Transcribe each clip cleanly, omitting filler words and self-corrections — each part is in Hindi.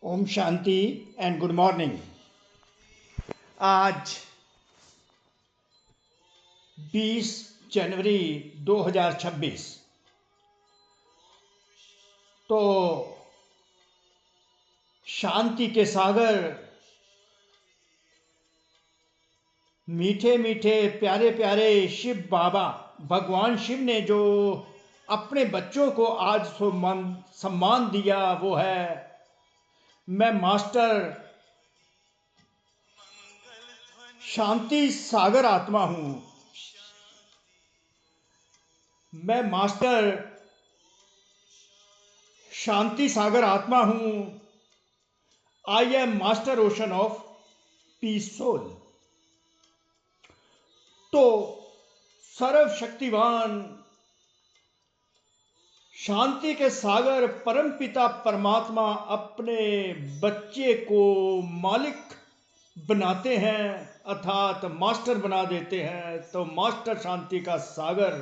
Om Shanti and good morning. आज 20 जनवरी 2026 तो शांति के सागर, मीठे मीठे प्यारे प्यारे शिव बाबा भगवान शिव ने जो अपने बच्चों को आज सम्मान दिया वो है, मैं मास्टर शांति सागर आत्मा हूं। मैं मास्टर शांति सागर आत्मा हूं। I am master ocean of peace soul. तो सर्वशक्तिवान शांति के सागर परम पिता परमात्मा अपने बच्चे को मालिक बनाते हैं, अर्थात मास्टर बना देते हैं। तो मास्टर शांति का सागर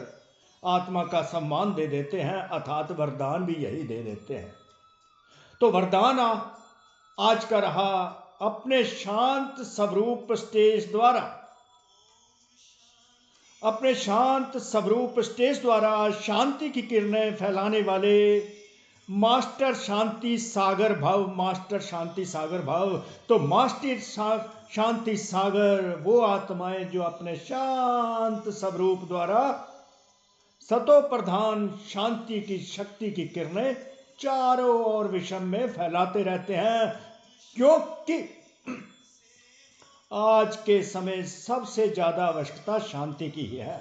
आत्मा का सम्मान दे देते हैं, अर्थात वरदान भी यही दे देते हैं। तो वरदान आज का रहा अपने शांत स्वरूप स्टेज द्वारा, अपने शांत स्वरूप स्टेज द्वारा शांति की किरणें फैलाने वाले मास्टर शांति सागर भव, मास्टर शांति सागर भव। तो मास्टर शांति सागर वो आत्माएं जो अपने शांत स्वरूप द्वारा सतो प्रधान शांति की शक्ति की किरणें चारों ओर विश्व में फैलाते रहते हैं, क्योंकि आज के समय सबसे ज्यादा आवश्यकता शांति की ही है।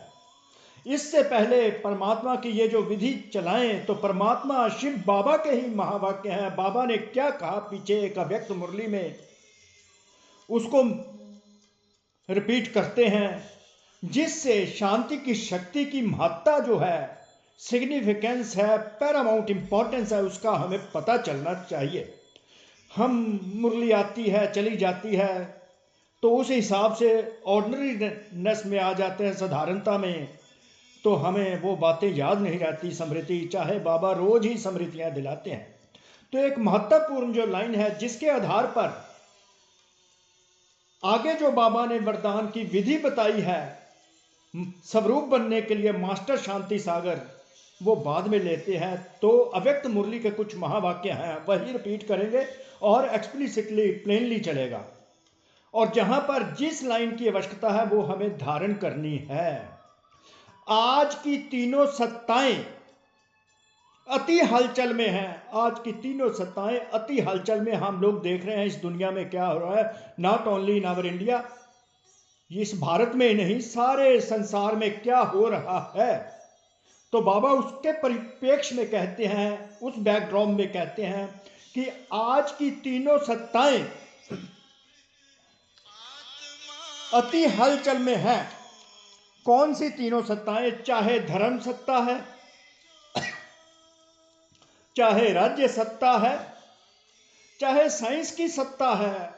इससे पहले परमात्मा की ये जो विधि चलाएं तो परमात्मा शिव बाबा के ही महावाक्य हैं। बाबा ने क्या कहा पीछे एक अव्यक्त मुरली में, उसको रिपीट करते हैं, जिससे शांति की शक्ति की महत्ता जो है, सिग्निफिकेंस है, पैरामाउंट इंपॉर्टेंस है, उसका हमें पता चलना चाहिए। हम मुरली आती है चली जाती है तो उस हिसाब से ऑर्डिनरीनेस में आ जाते हैं, साधारणता में, तो हमें वो बातें याद नहीं रहती स्मृति, चाहे बाबा रोज ही स्मृतियां दिलाते हैं। तो एक महत्वपूर्ण जो लाइन है जिसके आधार पर आगे जो बाबा ने वरदान की विधि बताई है स्वरूप बनने के लिए मास्टर शांति सागर, वो बाद में लेते हैं। तो अव्यक्त मुरली के कुछ महावाक्य हैं वही रिपीट करेंगे और एक्सप्लिसिटली प्लेनली चलेगा, और जहां पर जिस लाइन की आवश्यकता है वो हमें धारण करनी है। आज की तीनों सत्ताएं अति हलचल में हैं। आज की तीनों सत्ताएं अति हलचल में। हम लोग देख रहे हैं इस दुनिया में क्या हो रहा है, not only in our India, इस भारत में नहीं, सारे संसार में क्या हो रहा है। तो बाबा उसके परिप्रेक्ष्य में कहते हैं, उस बैकड्रॉप में कहते हैं कि आज की तीनों सत्ताएं अति हलचल में है। कौन सी तीनों सत्ताएं? चाहे धर्म सत्ता है, चाहे राज्य सत्ता है, चाहे साइंस की सत्ता है।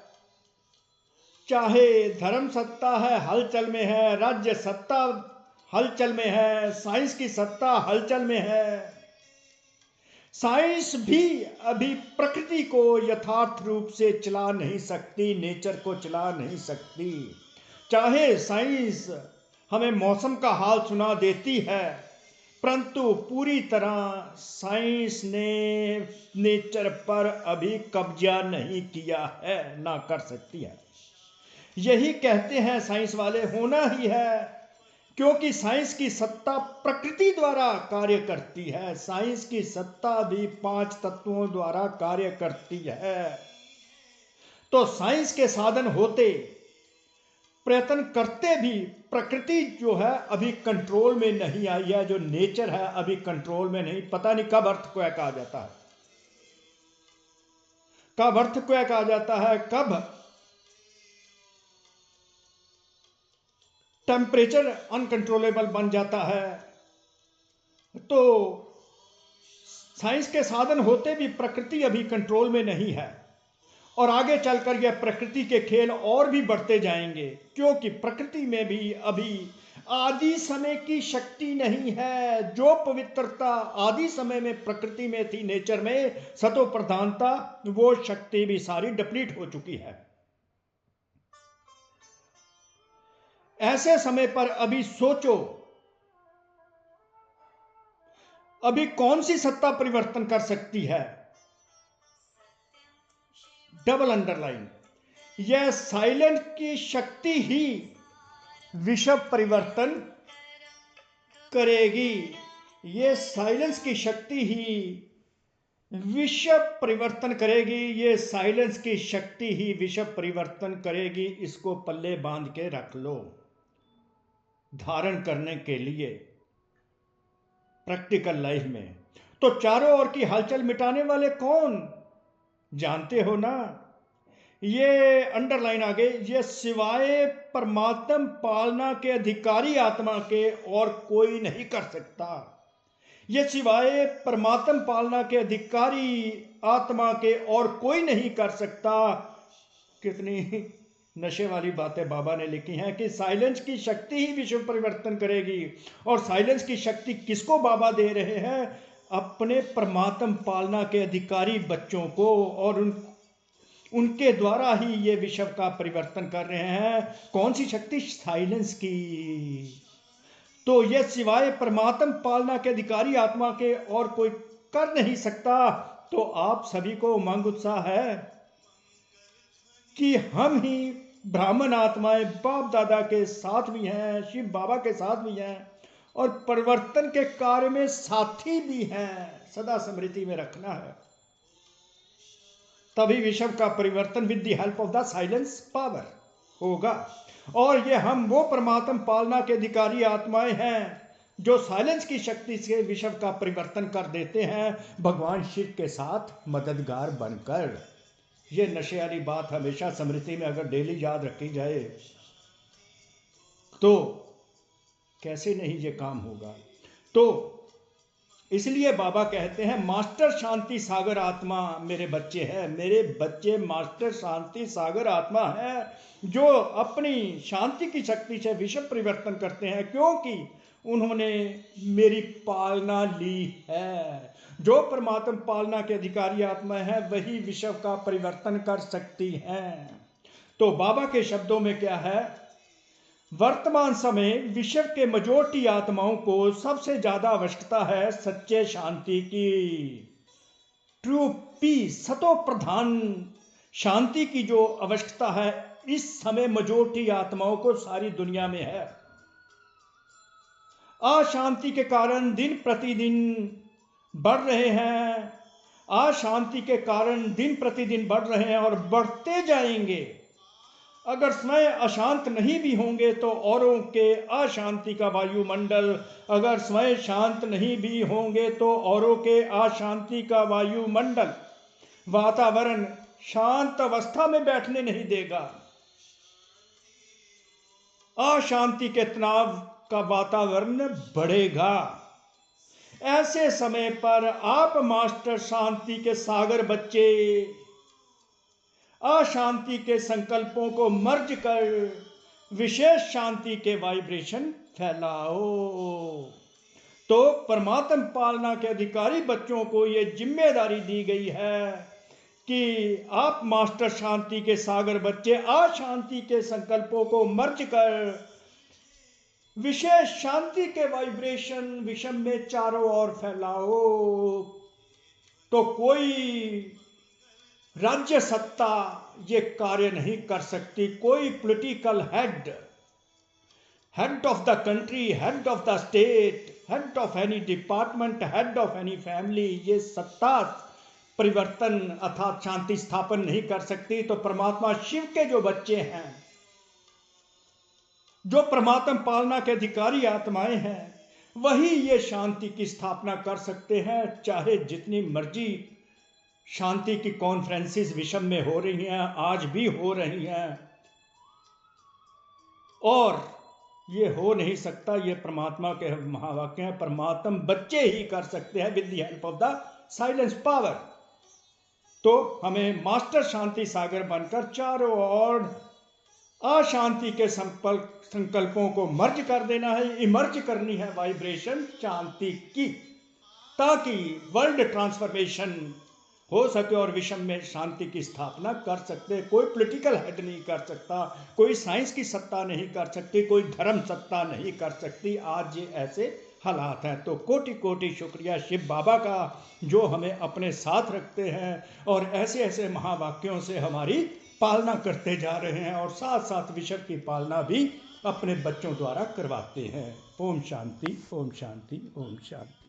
चाहे धर्म सत्ता है हलचल में है, राज्य सत्ता हलचल में है, साइंस की सत्ता हलचल में है। साइंस भी अभी प्रकृति को यथार्थ रूप से चला नहीं सकती, नेचर को चला नहीं सकती। चाहे साइंस हमें मौसम का हाल सुना देती है, परंतु पूरी तरह साइंस ने नेचर पर अभी कब्जा नहीं किया है, ना कर सकती है। यही कहते हैं साइंस वाले, होना ही है, क्योंकि साइंस की सत्ता प्रकृति द्वारा कार्य करती है। साइंस की सत्ता भी 5 तत्वों द्वारा कार्य करती है। तो साइंस के साधन होते, प्रयत्न करते भी, प्रकृति जो है अभी कंट्रोल में नहीं आई है, जो नेचर है अभी कंट्रोल में नहीं। पता नहीं कब अर्थक्वेक आ जाता है, कब अर्थक्वेक आ जाता है, कब टेम्परेचर अनकंट्रोलेबल बन जाता है। तो साइंस के साधन होते भी प्रकृति अभी कंट्रोल में नहीं है, और आगे चलकर यह प्रकृति के खेल और भी बढ़ते जाएंगे, क्योंकि प्रकृति में भी अभी आदि समय की शक्ति नहीं है। जो पवित्रता आदि समय में प्रकृति में थी, नेचर में सतो प्रधानता, वो शक्ति भी सारी डिप्लीट हो चुकी है। ऐसे समय पर अभी सोचो, अभी कौन सी सत्ता परिवर्तन कर सकती है? डबल अंडरलाइन, यह साइलेंट की शक्ति ही विश्व परिवर्तन करेगी। ये साइलेंस की शक्ति ही विश्व परिवर्तन करेगी। ये साइलेंस की शक्ति ही विश्व परिवर्तन करेगी। इसको पल्ले बांध के रख लो, धारण करने के लिए प्रैक्टिकल लाइफ में। तो चारों ओर की हलचल मिटाने वाले कौन, जानते हो ना? ये अंडरलाइन आगे, ये सिवाय परमात्म पालना के अधिकारी आत्मा के और कोई नहीं कर सकता। ये सिवाय परमात्म पालना के अधिकारी आत्मा के और कोई नहीं कर सकता। कितनी नशे वाली बातें बाबा ने लिखी हैं कि साइलेंस की शक्ति ही विश्व परिवर्तन करेगी। और साइलेंस की शक्ति किसको बाबा दे रहे हैं? अपने परमात्म पालना के अधिकारी बच्चों को, और उनके द्वारा ही ये विश्व का परिवर्तन कर रहे हैं। कौन सी शक्ति? साइलेंस की। तो यह सिवाय परमात्म पालना के अधिकारी आत्मा के और कोई कर नहीं सकता। तो आप सभी को उमंग उत्साह है कि हम ही ब्राह्मण आत्माएं बाप दादा के साथ भी हैं, शिव बाबा के साथ भी हैं, और परिवर्तन के कार्य में साथी भी हैं। सदा स्मृति में रखना है, तभी विश्व का परिवर्तन with the help of the silence power होगा। और ये हम वो परमात्म पालना के अधिकारी आत्माएं हैं जो साइलेंस की शक्ति से विश्व का परिवर्तन कर देते हैं, भगवान शिव के साथ मददगार बनकर। ये नशे वाली बात हमेशा स्मृति में अगर डेली याद रखी जाए तो कैसे नहीं ये काम होगा। तो इसलिए बाबा कहते हैं मास्टर शांति सागर आत्मा मेरे बच्चे हैं। मेरे बच्चे मास्टर शांति सागर आत्मा है जो अपनी शांति की शक्ति से विश्व परिवर्तन करते हैं, क्योंकि उन्होंने मेरी पालना ली है। जो परमात्मा पालना के अधिकारी आत्मा है वही विश्व का परिवर्तन कर सकती हैं। तो बाबा के शब्दों में क्या है? वर्तमान समय विश्व के मेजॉरिटी आत्माओं को सबसे ज्यादा आवश्यकता है सच्चे शांति की, ट्रू पीस, सतो प्रधान शांति की जो आवश्यकता है इस समय मेजॉरिटी आत्माओं को सारी दुनिया में है। अशांति के कारण दिन प्रतिदिन बढ़ रहे हैं, अशांति के कारण दिन प्रतिदिन बढ़ रहे हैं और बढ़ते जाएंगे। अगर स्वयं अशांत नहीं भी होंगे तो औरों के अशांति का वायुमंडल, अगर स्वयं शांत नहीं भी होंगे तो औरों के अशांति का वायुमंडल, वातावरण शांत अवस्था में बैठने नहीं देगा। अशांति के तनाव का वातावरण बढ़ेगा। ऐसे समय पर आप मास्टर शांति के सागर बच्चे अशांति के संकल्पों को मर्ज कर विशेष शांति के वाइब्रेशन फैलाओ। तो परमात्म पालना के अधिकारी बच्चों को यह जिम्मेदारी दी गई है कि आप मास्टर शांति के सागर बच्चे अशांति के संकल्पों को मर्ज कर विशेष शांति के वाइब्रेशन विषम में चारों ओर फैलाओ। तो कोई राज्य सत्ता ये कार्य नहीं कर सकती, कोई political head of the country, head of the state, head of any department, head of any family, ये सत्ता परिवर्तन अर्थात शांति स्थापन नहीं कर सकती। तो परमात्मा शिव के जो बच्चे हैं, जो परमात्मा पालना के अधिकारी आत्माएं हैं, वही ये शांति की स्थापना कर सकते हैं। चाहे जितनी मर्जी शांति की कॉन्फ्रेंसेस विश्व में हो रही हैं, आज भी हो रही हैं, और ये हो नहीं सकता, ये परमात्मा के महावाक्य हैं। परमात्मा बच्चे ही कर सकते हैं with the help of the silence power. तो हमें मास्टर शांति सागर बनकर चारों ओर अशांति के संकल्पों को मर्ज कर देना है, इमर्ज करनी है वाइब्रेशन शांति की, ताकि वर्ल्ड ट्रांसफॉर्मेशन हो सके और विश्व में शांति की स्थापना कर सकते। कोई पॉलिटिकल हेड नहीं कर सकता, कोई साइंस की सत्ता नहीं कर सकती, कोई धर्म सत्ता नहीं कर सकती। आज ये ऐसे हालात हैं। तो कोटि कोटि शुक्रिया शिव बाबा का, जो हमें अपने साथ रखते हैं और ऐसे ऐसे महावाक्यों से हमारी पालना करते जा रहे हैं और साथ साथ विश्व की पालना भी अपने बच्चों द्वारा करवाते हैं। ओम शांति, ओम शांति, ओम शांति।